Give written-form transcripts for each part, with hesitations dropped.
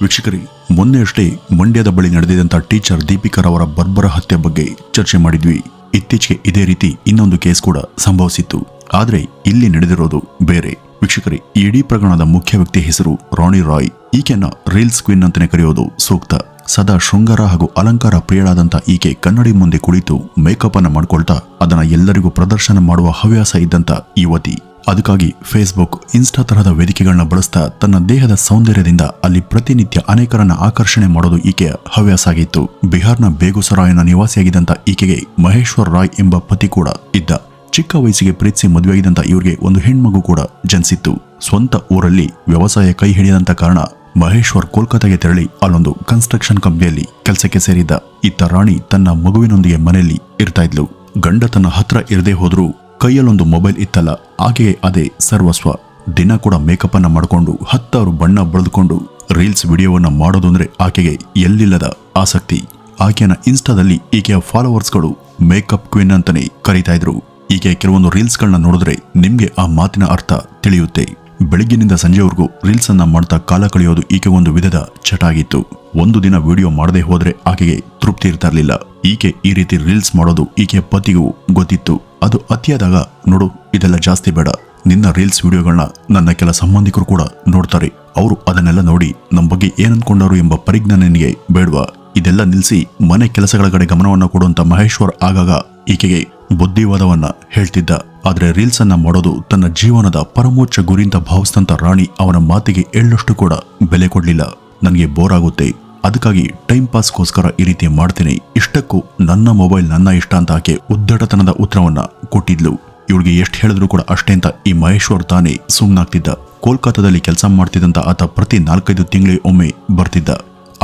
ವೀಕ್ಷಕರೇ, ಮೊನ್ನೆಯಷ್ಟೇ ಮಂಡ್ಯದ ಬಳಿ ನಡೆದಿದ್ದಂಥ ಟೀಚರ್ ದೀಪಿಕರ್ ಅವರ ಬರ್ಬರ ಹತ್ಯೆ ಬಗ್ಗೆ ಚರ್ಚೆ ಮಾಡಿದ್ವಿ. ಇತ್ತೀಚೆಗೆ ಇದೇ ರೀತಿ ಇನ್ನೊಂದು ಕೇಸ್ ಕೂಡ ಸಂಭವಿಸಿತ್ತು. ಆದ್ರೆ ಇಲ್ಲಿ ನಡೆದಿರೋದು ಬೇರೆ. ವೀಕ್ಷಕರೇ, ಈ ಇಡೀ ಪ್ರಕರಣದ ಮುಖ್ಯ ವ್ಯಕ್ತಿ ಹೆಸರು ರಾಣಿ ರಾಯ್. ಈಕೆನ ರೀಲ್ಸ್ ಕ್ವೀನ್ ಅಂತಾನೆ ಕರೆಯೋದು ಸೂಕ್ತ. ಸದಾ ಶೃಂಗಾರ ಹಾಗೂ ಅಲಂಕಾರ ಪ್ರಿಯಳಾದಂಥ ಈಕೆ ಕನ್ನಡಿ ಮುಂದೆ ಕುಳಿತು ಮೇಕಪ್ ಅನ್ನ ಮಾಡ್ಕೊಳ್ತಾ ಅದನ್ನ ಎಲ್ಲರಿಗೂ ಪ್ರದರ್ಶನ ಮಾಡುವ ಹವ್ಯಾಸ ಇದ್ದಂತ ಯುವತಿ. ಅದಕ್ಕಾಗಿ ಫೇಸ್ಬುಕ್, ಇನ್ಸ್ಟಾ ತರಹದ ವೇದಿಕೆಗಳನ್ನ ಬಳಸ್ತಾ ತನ್ನ ದೇಹದ ಸೌಂದರ್ಯದಿಂದ ಅಲ್ಲಿ ಪ್ರತಿನಿತ್ಯ ಅನೇಕರನ್ನ ಆಕರ್ಷಣೆ ಮಾಡೋದು ಈಕೆಯ ಹವ್ಯಾಸ ಆಗಿತ್ತು. ಬಿಹಾರ್ನ ಬೇಗುಸರಾಯ್ನ ನಿವಾಸಿಯಾಗಿದ್ದಂತ ಈಕೆಗೆ ಮಹೇಶ್ವರ್ ರಾಯ್ ಎಂಬ ಪತಿ ಕೂಡ ಇದ್ದ. ಚಿಕ್ಕ ವಯಸ್ಸಿಗೆ ಪ್ರೀತಿಸಿ ಮದುವೆಯಾಗಿದ್ದಂತ ಇವರಿಗೆ ಒಂದು ಹೆಣ್ಮಗು ಕೂಡ ಜನಿಸಿತ್ತು. ಸ್ವಂತ ಊರಲ್ಲಿ ವ್ಯವಸಾಯ ಕೈ ಹಿಡಿಯದಂತ ಕಾರಣ ಮಹೇಶ್ವರ್ ಕೋಲ್ಕತ್ತಾಗೆ ತೆರಳಿ ಅಲ್ಲೊಂದು ಕನ್ಸ್ಟ್ರಕ್ಷನ್ ಕಂಪನಿಯಲ್ಲಿ ಕೆಲಸಕ್ಕೆ ಸೇರಿದ್ದ. ಇತ್ತ ರಾಣಿ ತನ್ನ ಮಗುವಿನೊಂದಿಗೆ ಮನೆಯಲ್ಲಿ ಇರ್ತಾ ಇದ್ಲು. ಗಂಡ ತನ್ನ ಹತ್ರ ಇರದೇ ಹೋದ್ರೂ ಕೈಯಲ್ಲೊಂದು ಮೊಬೈಲ್ ಇತ್ತಲ್ಲ, ಆಕೆಗೆ ಅದೇ ಸರ್ವಸ್ವ. ದಿನ ಕೂಡ ಮೇಕಪ್ ಅನ್ನ ಮಾಡಿಕೊಂಡು 10 ಬಣ್ಣ ಬಳಿದುಕೊಂಡು ರೀಲ್ಸ್ ವಿಡಿಯೋವನ್ನ ಮಾಡೋದು ಅಂದ್ರೆ ಆಕೆಗೆ ಎಲ್ಲಿಲ್ಲದ ಆಸಕ್ತಿ. ಆಕೆಯ ಇನ್ಸ್ಟಾದಲ್ಲಿ ಈಕೆಯ ಫಾಲೋವರ್ಸ್ಗಳು ಮೇಕಪ್ ಕ್ವೀನ್ ಅಂತಾನೆ ಕರೀತಾ ಇದ್ರು. ಈಕೆ ಕೆಲವೊಂದು ರೀಲ್ಸ್ಗಳನ್ನ ನೋಡಿದ್ರೆ ನಿಮ್ಗೆ ಆ ಮಾತಿನ ಅರ್ಥ ತಿಳಿಯುತ್ತೆ. ಬೆಳಿಗ್ಗಿನಿಂದ ಸಂಜೆವರೆಗೂ ರೀಲ್ಸ್ ಅನ್ನ ಮಾಡ್ತಾ ಕಾಲ ಕಳೆಯೋದು ಈಕೆ ಒಂದು ವಿಧದ ಚಟ ಆಗಿತ್ತು. ಒಂದು ದಿನ ವಿಡಿಯೋ ಮಾಡದೆ ಹೋದ್ರೆ ಆಕೆಗೆ ತೃಪ್ತಿ ಇರ್ತಾ ಇರ್ಲಿಲ್ಲ. ಈಕೆ ಈ ರೀತಿ ರೀಲ್ಸ್ ಮಾಡೋದು ಈಕೆಯ ಪತಿಗೂ ಗೊತ್ತಿತ್ತು. ಅದು ಅತಿಯಾದಾಗ, ನೋಡು ಇದೆಲ್ಲ ಜಾಸ್ತಿ ಬೇಡ, ನಿನ್ನ ರೀಲ್ಸ್ ವಿಡಿಯೋಗಳನ್ನ ನನ್ನ ಕೆಲ ಸಂಬಂಧಿಕರು ಕೂಡ ನೋಡ್ತಾರೆ, ಅವರು ಅದನ್ನೆಲ್ಲ ನೋಡಿ ನಮ್ಮ ಬಗ್ಗೆ ಏನನ್ಕೊಂಡರು ಎಂಬ ಪರಿಜ್ಞಾನ ನಿನಗೆ ಬೇಡವಾ, ಇದೆಲ್ಲ ನಿಲ್ಲಿಸಿ ಮನೆ ಕೆಲಸಗಳ ಕಡೆ ಗಮನವನ್ನ ಕೊಡುವಂತ ಮಹೇಶ್ವರ್ ಆಗಾಗ ಈಕೆಗೆ ಬುದ್ಧಿವಾದವನ್ನ ಹೇಳ್ತಿದ್ದ. ಆದ್ರೆ ರೀಲ್ಸ್ ಅನ್ನ ಮಾಡೋದು ತನ್ನ ಜೀವನದ ಪರಮೋಚ್ಚ ಗುರಿ ಅಂತ ಭಾವಿಸಿದಂತ ರಾಣಿ ಅವನ ಮಾತಿಗೆ ಎಳ್ಳಷ್ಟು ಕೂಡ ಬೆಲೆ ಕೊಡ್ಲಿಲ್ಲ. ನನಗೆ ಬೋರ್ ಆಗುತ್ತೆ, ಅದಕ್ಕಾಗಿ ಟೈಮ್ ಪಾಸ್ಗೋಸ್ಕರ ಈ ರೀತಿ ಮಾಡ್ತೇನೆ, ಇಷ್ಟಕ್ಕೂ ನನ್ನ ಮೊಬೈಲ್ ನನ್ನ ಇಷ್ಟ ಅಂತ ಆಕೆ ಉದ್ದಟತನದ ಉತ್ತರವನ್ನ ಕೊಟ್ಟಿದ್ಲು. ಇವಳಿಗೆ ಎಷ್ಟು ಹೇಳಿದ್ರು ಕೂಡ ಅಷ್ಟೇ ಅಂತ ಈ ಮಹೇಶ್ವರ್ ತಾನೇ ಸುಮ್ನಾಗ್ತಿದ್ದ. ಕೋಲ್ಕತ್ತಾದಲ್ಲಿ ಕೆಲಸ ಮಾಡ್ತಿದ್ದಂತ ಆತ ಪ್ರತಿ 4-5 ತಿಂಗಳಿಗೆ ಒಮ್ಮೆ ಬರ್ತಿದ್ದ.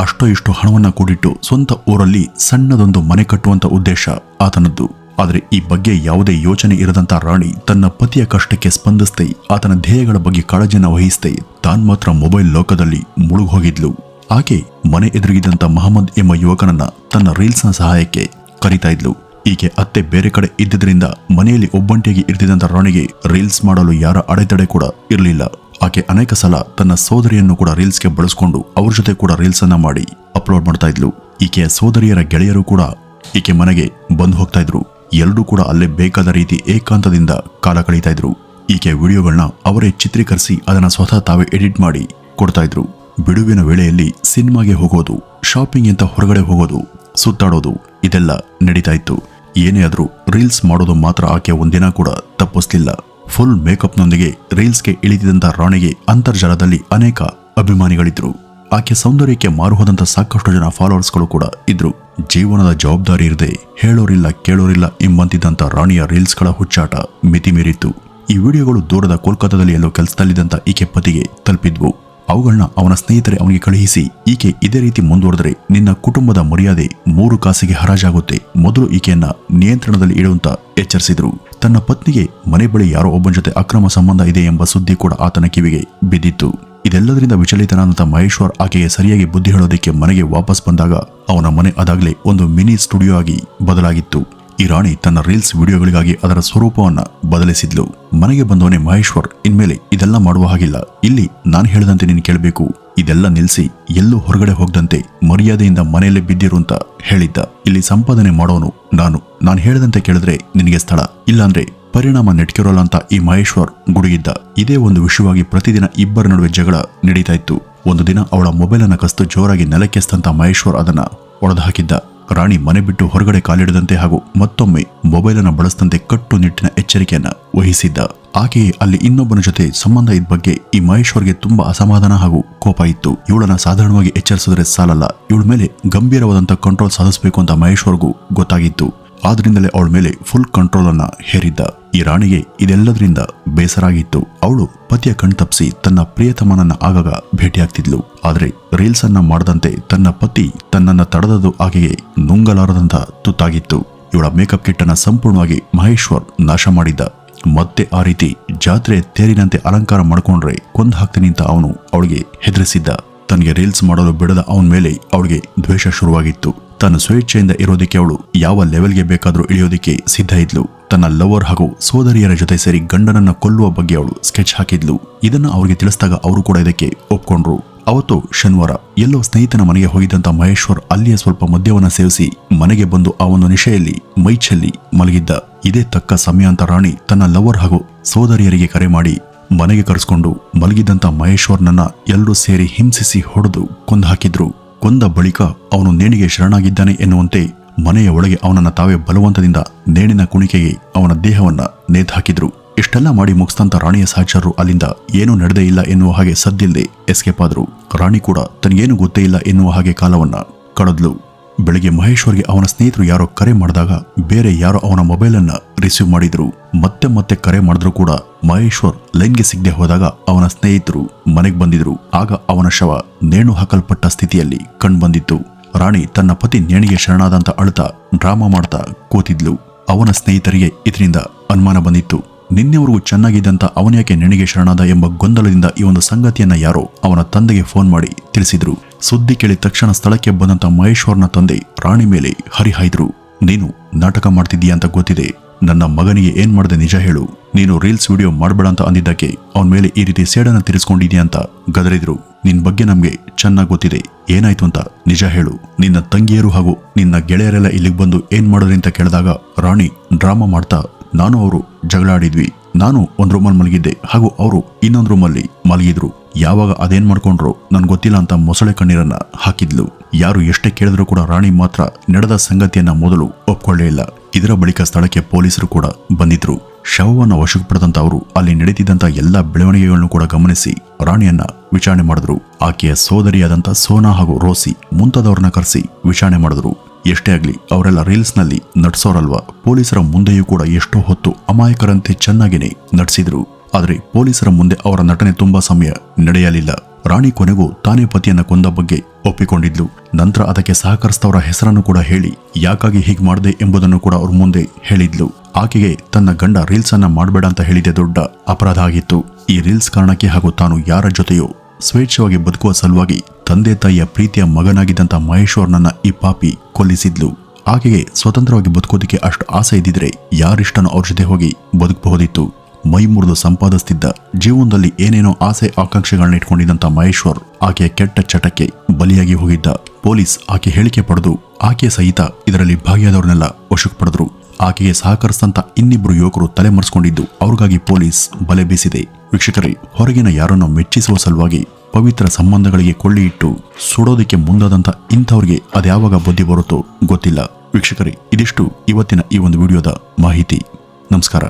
ಅಷ್ಟೋ ಇಷ್ಟು ಹಣವನ್ನ ಕೂಡಿಟ್ಟು ಸ್ವಂತ ಊರಲ್ಲಿ ಸಣ್ಣದೊಂದು ಮನೆ ಕಟ್ಟುವಂತ ಉದ್ದೇಶ ಆತನದ್ದು. ಆದ್ರೆ ಈ ಬಗ್ಗೆ ಯಾವುದೇ ಯೋಚನೆ ಇರದಂತ ರಾಣಿ ತನ್ನ ಪತಿಯ ಕಷ್ಟಕ್ಕೆ ಸ್ಪಂದಿಸ್ತೇ ಆತನ ಧ್ಯೇಯಗಳ ಬಗ್ಗೆ ಕಾಳಜಿಯನ್ನು ವಹಿಸ್ತೇ ತಾನ್ ಮಾತ್ರ ಮೊಬೈಲ್ ಲೋಕದಲ್ಲಿ ಮುಳುಗೋಗಿದ್ಲು. ಆಕೆ ಮನೆ ಎದುರಿಗಿದ್ದಂತ ಮಹಮ್ಮದ್ ಎಂಬ ಯುವಕನನ್ನ ತನ್ನ ರೀಲ್ಸ್ನ ಸಹಾಯಕ್ಕೆ ಕರೀತಾ ಇದ್ಲು. ಈಕೆ ಅತ್ತೆ ಬೇರೆ ಕಡೆ ಇದ್ದಿದ್ರಿಂದ ಮನೆಯಲ್ಲಿ ಒಬ್ಬಂಟಿಯಾಗಿ ಇರ್ತಿದ್ದಂತ ರಾಣಿಗೆ ರೀಲ್ಸ್ ಮಾಡಲು ಯಾರ ಅಡೆತಡೆ ಕೂಡ ಇರಲಿಲ್ಲ. ಆಕೆ ಅನೇಕ ಸಲ ತನ್ನ ಸೋದರಿಯನ್ನು ಕೂಡ ರೀಲ್ಸ್ಗೆ ಬಳಸ್ಕೊಂಡು ಅವ್ರ ಜೊತೆ ಕೂಡ ರೀಲ್ಸ್ ಅನ್ನ ಮಾಡಿ ಅಪ್ಲೋಡ್ ಮಾಡ್ತಾ ಇದ್ಲು. ಈಕೆಯ ಸೋದರಿಯರ ಗೆಳೆಯರು ಕೂಡ ಈಕೆ ಮನೆಗೆ ಬಂದು ಹೋಗ್ತಾ ಇದ್ರು. ಎಲ್ಲರೂ ಕೂಡ ಅಲ್ಲೇ ಬೇಕಾದ ರೀತಿ ಏಕಾಂತದಿಂದ ಕಾಲ ಕಳೀತಾ ಇದ್ರು. ಈಕೆ ವಿಡಿಯೋಗಳನ್ನ ಅವರೇ ಚಿತ್ರೀಕರಿಸಿ ಅದನ್ನ ಸ್ವತಃ ತಾವೇ ಎಡಿಟ್ ಮಾಡಿ ಕೊಡ್ತಾ ಇದ್ರು. ಬಿಡುವಿನ ವೇಳೆಯಲ್ಲಿ ಸಿನಿಮಾಗೆ ಹೋಗೋದು, ಶಾಪಿಂಗ್ ಅಂತ ಹೊರಗಡೆ ಹೋಗೋದು, ಸುತ್ತಾಡೋದು ಇದೆಲ್ಲ ನಡೀತಾ ಇತ್ತು. ಏನೇ ಆದ್ರೂ ರೀಲ್ಸ್ ಮಾಡೋದು ಮಾತ್ರ ಆಕೆ ಒಂದಿನ ಕೂಡ ತಪ್ಪಿಸ್ಲಿಲ್ಲ. ಫುಲ್ ಮೇಕಪ್ನೊಂದಿಗೆ ರೀಲ್ಸ್ಗೆ ಇಳಿದಿದ್ದಂತ ರಾಣಿಗೆ ಅಂತರ್ಜಾಲದಲ್ಲಿ ಅನೇಕ ಅಭಿಮಾನಿಗಳಿದ್ರು. ಆಕೆ ಸೌಂದರ್ಯಕ್ಕೆ ಮಾರು ಹೋದಂತ ಸಾಕಷ್ಟು ಜನ ಫಾಲೋವರ್ಸ್ಗಳು ಕೂಡ ಇದ್ರು. ಜೀವನದ ಜವಾಬ್ದಾರಿ ಇರದೆ ಹೇಳೋರಿಲ್ಲ ಕೇಳೋರಿಲ್ಲ ಎಂಬಂತಿದ್ದಂತ ರಾಣಿಯ ರೀಲ್ಸ್ಗಳ ಹುಚ್ಚಾಟ ಮಿತಿ ಮೀರಿತ್ತು. ಈ ವಿಡಿಯೋಗಳು ದೂರದ ಕೋಲ್ಕತ್ತಾದಲ್ಲಿ ಎಲ್ಲೋ ಕೆಲಸದಲ್ಲಿದ್ದಂತ ಈಕೆ ಪತಿಗೆ ತಲುಪಿದ್ವು. ಅವುಗಳನ್ನ ಅವನ ಸ್ನೇಹಿತರೆ ಅವನಿಗೆ ಕಳುಹಿಸಿ, ಈಕೆ ಇದೇ ರೀತಿ ಮುಂದುವರೆದರೆ ನಿನ್ನ ಕುಟುಂಬದ ಮರ್ಯಾದೆ 3 ಕಾಸಿಗೆ ಹರಾಜಾಗುತ್ತೆ, ಮೊದಲು ಈಕೆಯನ್ನ ನಿಯಂತ್ರಣದಲ್ಲಿ ಇಡುವಂತ ಎಚ್ಚರಿಸಿದ್ರು. ತನ್ನ ಪತ್ನಿಗೆ ಮನೆ ಬಳಿ ಯಾರೋ ಒಬ್ಬನ ಜೊತೆ ಅಕ್ರಮ ಸಂಬಂಧ ಇದೆ ಎಂಬ ಸುದ್ದಿ ಕೂಡ ಆತನ ಕಿವಿಗೆ ಬಿದ್ದಿತ್ತು. ಇದೆಲ್ಲದರಿಂದ ವಿಚಲಿತನಾದಂತ ಮಹೇಶ್ವರ್ ಆಕೆಗೆ ಸರಿಯಾಗಿ ಬುದ್ಧಿ ಹೇಳೋದಕ್ಕೆ ಮನೆಗೆ ವಾಪಸ್ ಬಂದಾಗ ಅವನ ಮನೆ ಅದಾಗಲೇ ಒಂದು ಮಿನಿ ಸ್ಟುಡಿಯೋ ಆಗಿ ಬದಲಾಗಿತ್ತು. ಈ ರಾಣಿ ತನ್ನ ರೀಲ್ಸ್ ವಿಡಿಯೋಗಳಿಗಾಗಿ ಅದರ ಸ್ವರೂಪವನ್ನ ಬದಲಿಸಿದ್ಲು. ಮನೆಗೆ ಬಂದವನೇ ಮಹೇಶ್ವರ್ ಇನ್ಮೇಲೆ ಇದೆಲ್ಲ ಮಾಡುವ ಹಾಗಿಲ್ಲ, ಇಲ್ಲಿ ನಾನು ಹೇಳದಂತೆ ನೀನು ಕೇಳಬೇಕು, ಇದೆಲ್ಲ ನಿಲ್ಸಿ ಎಲ್ಲೂ ಹೊರಗಡೆ ಹೋಗದಂತೆ ಮರ್ಯಾದೆಯಿಂದ ಮನೆಯಲ್ಲೇ ಬಿದ್ದಿರು ಅಂತ ಹೇಳಿದ್ದ. ಇಲ್ಲಿ ಸಂಪಾದನೆ ಮಾಡೋನು ನಾನು ಹೇಳದಂತೆ ಕೇಳಿದ್ರೆ ನಿನಗೆ ಸ್ಥಳ, ಇಲ್ಲಾಂದ್ರೆ ಪರಿಣಾಮ ನೆಟ್ಕಿರೋಲ್ಲ ಅಂತ ಈ ಮಹೇಶ್ವರ್ ಗುಡುಗಿದ್ದ. ಇದೇ ಒಂದು ವಿಷಯವಾಗಿ ಪ್ರತಿದಿನ ಇಬ್ಬರ ನಡುವೆ ಜಗಳ ನಡೀತಾ ಇತ್ತು. ಒಂದು ದಿನ ಅವಳ ಮೊಬೈಲ್ ಅನ್ನ ಕಸ್ತು ಜೋರಾಗಿ ನೆಲಕ್ಕೆಸ್ತಂತ ಮಹೇಶ್ವರ್ ಅದನ್ನ ಒಡೆದು ಹಾಕಿದ್ದ. ರಾಣಿ ಮನೆ ಬಿಟ್ಟು ಹೊರಗಡೆ ಕಾಲಿಡದಂತೆ ಹಾಗೂ ಮತ್ತೊಮ್ಮೆ ಮೊಬೈಲ್ ಅನ್ನ ಬಳಸದಂತೆ ಕಟ್ಟುನಿಟ್ಟಿನ ಎಚ್ಚರಿಕೆಯನ್ನ ವಹಿಸಿದ್ದ. ಆಕೆಯೇ ಅಲ್ಲಿ ಇನ್ನೊಬ್ಬನ ಜೊತೆ ಸಂಬಂಧ ಇದ್ದ ಬಗ್ಗೆ ಈ ಮಹೇಶ್ವರ್ಗೆ ತುಂಬಾ ಅಸಮಾಧಾನ ಹಾಗೂ ಕೋಪ ಇತ್ತು. ಇವಳನ್ನ ಸಾಧಾರಣವಾಗಿ ಎಚ್ಚರಿಸಿದ್ರೆ ಸಾಲಲ್ಲ, ಇವಳ ಮೇಲೆ ಗಂಭೀರವಾದಂತ ಕಂಟ್ರೋಲ್ ಸಾಧಿಸಬೇಕು ಅಂತ ಮಹೇಶ್ವರ್ಗೂ ಗೊತ್ತಾಗಿತ್ತು. ಆದ್ರಿಂದಲೇ ಅವಳ ಮೇಲೆ ಫುಲ್ ಕಂಟ್ರೋಲ್ ಅನ್ನ ಹೇರಿದ್ದ. ಈ ರಾಣಿಗೆ ಇದೆಲ್ಲದರಿಂದ ಬೇಸರ ಆಗಿತ್ತು. ಅವಳು ಪತಿಯ ಕಣ್ತಪ್ಪಿಸಿ ತನ್ನ ಪ್ರಿಯತಮನನ್ನ ಆಗಾಗ ಭೇಟಿಯಾಗ್ತಿದ್ಲು. ಆದ್ರೆ ರೀಲ್ಸ್ ಅನ್ನ ಮಾಡದಂತೆ ತನ್ನ ಪತಿ ತನ್ನನ್ನ ತಡೆದದು ಆಕೆಗೆ ನುಂಗಲಾರದಂತ ತುತ್ತಾಗಿತ್ತು. ಇವಳ ಮೇಕಪ್ ಕಿಟ್ ಅನ್ನ ಸಂಪೂರ್ಣವಾಗಿ ಮಹೇಶ್ವರ್ ನಾಶ ಮಾಡಿದ್ದ. ಮತ್ತೆ ಆ ರೀತಿ ಜಾತ್ರೆ ತೇರಿನಂತೆ ಅಲಂಕಾರ ಮಾಡ್ಕೊಂಡ್ರೆ ಕೊಂದು ಹಾಕ್ತೀನಿ ಅಂತ ಅವನು ಅವಳಿಗೆ ಹೆದರಿಸಿದ್ದ. ತನಗೆ ರೀಲ್ಸ್ ಮಾಡಲು ಬಿಡದ ಅವನ ಮೇಲೆ ಅವಳಿಗೆ ದ್ವೇಷ ಶುರುವಾಗಿತ್ತು. ತನ್ನ ಸ್ವೇಚ್ಛೆಯಿಂದ ಇರೋದಕ್ಕೆ ಅವಳು ಯಾವ ಲೆವೆಲ್ಗೆ ಬೇಕಾದ್ರೂ ಇಳಿಯೋದಕ್ಕೆ ಸಿದ್ಧ ಇದ್ಲು. ತನ್ನ ಲವರ್ ಹಾಗೂ ಸೋದರಿಯರ ಜೊತೆ ಸೇರಿ ಗಂಡನನ್ನ ಕೊಲ್ಲುವ ಬಗ್ಗೆ ಅವಳು ಸ್ಕೆಚ್ ಹಾಕಿದ್ಲು. ಇದನ್ನ ಅವರಿಗೆ ತಿಳಿಸಿದಾಗ ಅವರು ಕೂಡ ಇದಕ್ಕೆ ಒಪ್ಕೊಂಡ್ರು. ಅವತ್ತು ಶನಿವಾರ ಎಲ್ಲೋ ಸ್ನೇಹಿತನ ಮನೆಗೆ ಹೋಗಿದ್ದಂತ ಮಹೇಶ್ವರ್ ಅಲ್ಲಿಯೇ ಸ್ವಲ್ಪ ಮದ್ಯವನ್ನ ಸೇವಿಸಿ ಮನೆಗೆ ಬಂದು ಆ ಒಂದು ನಿಶೆಯಲ್ಲಿ ಮೈಚೆಲ್ಲಿ ಮಲಗಿದ್ದ. ಇದೇ ತಕ್ಕ ಸಮಯ ಅಂತ ರಾಣಿ ತನ್ನ ಲವರ್ ಹಾಗೂ ಸೋದರಿಯರಿಗೆ ಕರೆ ಮಾಡಿ ಮನೆಗೆ ಕರೆಸ್ಕೊಂಡು ಮಲಗಿದ್ದಂತ ಮಹೇಶ್ವರ್ನನ್ನ ಎಲ್ಲರೂ ಸೇರಿ ಹಿಂಸಿಸಿ ಹೊಡೆದು ಕೊಂದು ಹಾಕಿದ್ರು. ಕೊಂದ ಬಳಿಕ ಅವನು ನೇಣಿಗೆ ಶರಣಾಗಿದ್ದಾನೆ ಎನ್ನುವಂತೆ ಮನೆಯ ಒಳಗೆ ಅವನನ್ನ ತಾವೇ ಬಲವಂತದಿಂದ ನೇಣಿನ ಕುಣಿಕೆಗೆ ಅವನ ದೇಹವನ್ನ ನೇತಾಕಿದ್ರು. ಇಷ್ಟೆಲ್ಲ ಮಾಡಿ ಮುಗಿಸ್ತಂತ ರಾಣಿಯ ಸಹಚರರು ಅಲ್ಲಿಂದ ಏನೂ ನಡೆದೇ ಇಲ್ಲ ಎನ್ನುವ ಹಾಗೆ ಸದ್ದಿಲ್ಲದೆ ಎಸ್ಕೇಪ್ ಆದ್ರು. ರಾಣಿ ಕೂಡ ತನಗೇನು ಗೊತ್ತೇ ಇಲ್ಲ ಎನ್ನುವ ಹಾಗೆ ಕಾಲವನ್ನ ಕಳೆದ್ಲು. ಬೆಳಿಗ್ಗೆ ಮಹೇಶ್ವರ್ಗೆ ಅವನ ಸ್ನೇಹಿತರು ಯಾರೋ ಕರೆ ಮಾಡಿದಾಗ ಬೇರೆ ಯಾರೋ ಅವನ ಮೊಬೈಲ್ ಅನ್ನ ರಿಸೀವ್ ಮಾಡಿದ್ರು. ಮತ್ತೆ ಮತ್ತೆ ಕರೆ ಮಾಡಿದ್ರು ಕೂಡ ಮಹೇಶ್ವರ್ ಲೈನ್ಗೆ ಸಿಗದೆ ಹೋದಾಗ ಅವನ ಸ್ನೇಹಿತರು ಮನೆಗೆ ಬಂದಿದ್ರು. ಆಗ ಅವನ ಶವ ನೇಣು ಹಾಕಲ್ಪಟ್ಟ ಸ್ಥಿತಿಯಲ್ಲಿ ಕಂಡುಬಂದಿತ್ತು. ರಾಣಿ ತನ್ನ ಪತಿ ನೇಣಿಗೆ ಶರಣಾದಂತ ಅಳ್ತಾ ಡ್ರಾಮಾ ಮಾಡ್ತಾ ಕೂತಿದ್ಲು. ಅವನ ಸ್ನೇಹಿತರಿಗೆ ಇದರಿಂದ ಅನುಮಾನ ಬಂದಿತ್ತು. ನಿನ್ನೆವರೆಗೂ ಚೆನ್ನಾಗಿದ್ದಂತ ಅವನ್ಯಾಕೆ ನೇಣಿಗೆ ಶರಣಾದ ಎಂಬ ಗೊಂದಲದಿಂದ ಈ ಒಂದು ಸಂಗತಿಯನ್ನ ಯಾರೋ ಅವನ ತಂದೆಗೆ ಫೋನ್ ಮಾಡಿ ತಿಳಿಸಿದ್ರು. ಸುದ್ದಿ ಕೇಳಿದ ತಕ್ಷಣ ಸ್ಥಳಕ್ಕೆ ಬಂದಂತ ಮಹೇಶ್ವರ್ನ ತಂದೆ ರಾಣಿ ಮೇಲೆ ಹರಿಹಾಯ್ದ್ರು. ನೀನು ನಾಟಕ ಮಾಡ್ತಿದ್ದೀಯ ಅಂತ ಗೊತ್ತಿದೆ, ನನ್ನ ಮಗನಿಗೆ ಏನ್ ಮಾಡಿದೆ ನಿಜ ಹೇಳು. ನೀನು ರೀಲ್ಸ್ ವಿಡಿಯೋ ಮಾಡಬೇಡ ಅಂತ ಅಂದಿದ್ದಕ್ಕೆ ಅವನ ಮೇಲೆ ಈ ರೀತಿ ಸೇಡನ್ನ ತೀರಿಸ್ಕೊಂಡಿದ್ಯಾ ಅಂತ ಗದರಿದ್ರು. ನಿನ್ ಬಗ್ಗೆ ನಮ್ಗೆ ಚೆನ್ನಾಗಿ ಗೊತ್ತಿದೆ, ಏನಾಯ್ತು ಅಂತ ನಿಜ ಹೇಳು. ನಿನ್ನ ತಂಗಿಯರು ಹಾಗೂ ನಿನ್ನ ಗೆಳೆಯರೆಲ್ಲ ಇಲ್ಲಿಗೆ ಬಂದು ಏನ್ ಮಾಡಿದ್ರಿ ಅಂತ ಕೇಳಿದಾಗ ರಾಣಿ ಡ್ರಾಮಾ ಮಾಡ್ತಾ ನಾನು ಅವರು ಜಗಳ ಆಡಿದ್ವಿ, ನಾನು ಒಂದ್ ರೂಮಲ್ಲಿ ಮಲಗಿದ್ದೆ ಹಾಗೂ ಅವರು ಇನ್ನೊಂದು ರೂಮಲ್ಲಿ ಮಲಗಿದ್ರು, ಯಾವಾಗ ಅದೇನ್ ಮಾಡ್ಕೊಂಡ್ರು ನನ್ ಗೊತ್ತಿಲ್ಲ ಅಂತ ಮೊಸಳೆ ಕಣ್ಣೀರನ್ನ ಹಾಕಿದ್ಲು. ಯಾರು ಎಷ್ಟೇ ಕೇಳಿದ್ರು ಕೂಡ ರಾಣಿ ಮಾತ್ರ ನಡೆದ ಸಂಗತಿಯನ್ನ ಮೊದಲು ಒಪ್ಕೊಳ್ಳೇ ಇಲ್ಲ. ಇದರ ಬಳಿಕ ಸ್ಥಳಕ್ಕೆ ಪೊಲೀಸರು ಕೂಡ ಬಂದಿದ್ರು. ಶವವನ್ನ ವಶಕ್ಕೆ ಪಡೆದಂತ ಅವರು ಅಲ್ಲಿ ನಡೀತಿದ್ದಂತ ಎಲ್ಲಾ ಬೆಳವಣಿಗೆಗಳನ್ನು ಕೂಡ ಗಮನಿಸಿ ರಾಣಿಯನ್ನ ವಿಚಾರಣೆ ಮಾಡಿದ್ರು. ಆಕೆಯ ಸೋದರಿಯಾದಂತ ಸೋನಾ ಹಾಗೂ ರೋಸಿ ಮುಂತಾದವ್ರನ್ನ ಕರೆಸಿ ವಿಚಾರಣೆ ಮಾಡಿದ್ರು. ಎಷ್ಟೇ ಆಗ್ಲಿ ಅವರೆಲ್ಲ ರೀಲ್ಸ್ ನಲ್ಲಿ ನಟಿಸೋರಲ್ವಾ, ಪೊಲೀಸರ ಮುಂದೆಯೂ ಕೂಡ ಎಷ್ಟೋ ಹೊತ್ತು ಅಮಾಯಕರಂತೆ ಚೆನ್ನಾಗಿನೇ ನಟಿಸಿದ್ರು. ಆದ್ರೆ ಪೊಲೀಸರ ಮುಂದೆ ಅವರ ನಟನೆ ತುಂಬಾ ಸಮಯ ನಡೆಯಲಿಲ್ಲ. ರಾಣಿ ಕೊನೆಗೂ ತಾನೇ ಪತಿಯನ್ನ ಕೊಂದ ಬಗ್ಗೆ ಒಪ್ಪಿಕೊಂಡಿದ್ಲು. ನಂತರ ಅದಕ್ಕೆ ಸಹಕರಿಸಿದವರ ಹೆಸರನ್ನು ಕೂಡ ಹೇಳಿ ಯಾಕಾಗಿ ಹೀಗೆ ಮಾಡಿದೆ ಎಂಬುದನ್ನು ಕೂಡ ಅವ್ರ ಮುಂದೆ ಹೇಳಿದ್ಲು. ಆಕೆಗೆ ತನ್ನ ಗಂಡ ರೀಲ್ಸ್ ಅನ್ನ ಮಾಡಬೇಡ ಅಂತ ಹೇಳಿದೆ ದೊಡ್ಡ ಅಪರಾಧ ಆಗಿತ್ತು. ಈ ರೀಲ್ಸ್ ಕಾರಣಕ್ಕೆ ಹಾಗೂ ತಾನು ಯಾರ ಜೊತೆಯೋ ಸ್ವೇಚ್ಛವಾಗಿ ಬದುಕುವ ಸಲುವಾಗಿ ತಂದೆ ತಾಯಿಯ ಪ್ರೀತಿಯ ಮಗನಾಗಿದ್ದಂತ ಮಹೇಶ್ವರ್ನನ್ನ ಈ ಪಾಪಿ ಕೊಲ್ಲಿಸಿದ್ಲು. ಆಕೆಗೆ ಸ್ವತಂತ್ರವಾಗಿ ಬದುಕೋದಿಕ್ಕೆ ಅಷ್ಟು ಆಸೆ ಇದ್ದಿದ್ರೆ ಯಾರಿಷ್ಟನೋ ಅವ್ರ ಜೊತೆ ಹೋಗಿ ಬದುಕಬಹುದಿತ್ತು. ಮೈ ಮುರಿದು ಸಂಪಾದಿಸ್ತಿದ್ದ, ಜೀವನದಲ್ಲಿ ಏನೇನೋ ಆಸೆ ಆಕಾಂಕ್ಷೆಗಳನ್ನ ಇಟ್ಕೊಂಡಿದ್ದಂತ ಮಹೇಶ್ವರ್ ಆಕೆಯ ಕೆಟ್ಟ ಚಟಕ್ಕೆ ಬಲಿಯಾಗಿ ಹೋಗಿದ್ದ. ಪೊಲೀಸ್ ಆಕೆ ಹೇಳಿಕೆ ಪಡೆದು ಆಕೆಯ ಸಹಿತ ಇದರಲ್ಲಿ ಭಾಗಿಯಾದವ್ರನ್ನೆಲ್ಲ ವಶಕ್ಕೆ ಪಡೆದ್ರು. ಆಕೆಗೆ ಸಹಕರಿಸಿದಂತ ಇನ್ನಿಬ್ರು ಯುವಕರು ತಲೆಮರೆಸಿಕೊಂಡಿದ್ದು ಅವ್ರಿಗಾಗಿ ಪೊಲೀಸ್ ಬಲೆ ಬೀಸಿದೆ. ವೀಕ್ಷಕರೇ, ಹೊರಗಿನ ಯಾರನ್ನು ಮೆಚ್ಚಿಸುವ ಸಲುವಾಗಿ ಪವಿತ್ರ ಸಂಬಂಧಗಳಿಗೆ ಕೊಳ್ಳಿ ಇಟ್ಟು ಸುಡೋದಕ್ಕೆ ಮುಂದಾದಂತ ಇಂಥವ್ರಿಗೆ ಅದ್ಯಾವಾಗ ಬುದ್ಧಿ ಬರುತ್ತೋ ಗೊತ್ತಿಲ್ಲ. ವೀಕ್ಷಕರೇ, ಇದಿಷ್ಟು ಇವತ್ತಿನ ಈ ಒಂದು ವಿಡಿಯೋದ ಮಾಹಿತಿ. ನಮಸ್ಕಾರ.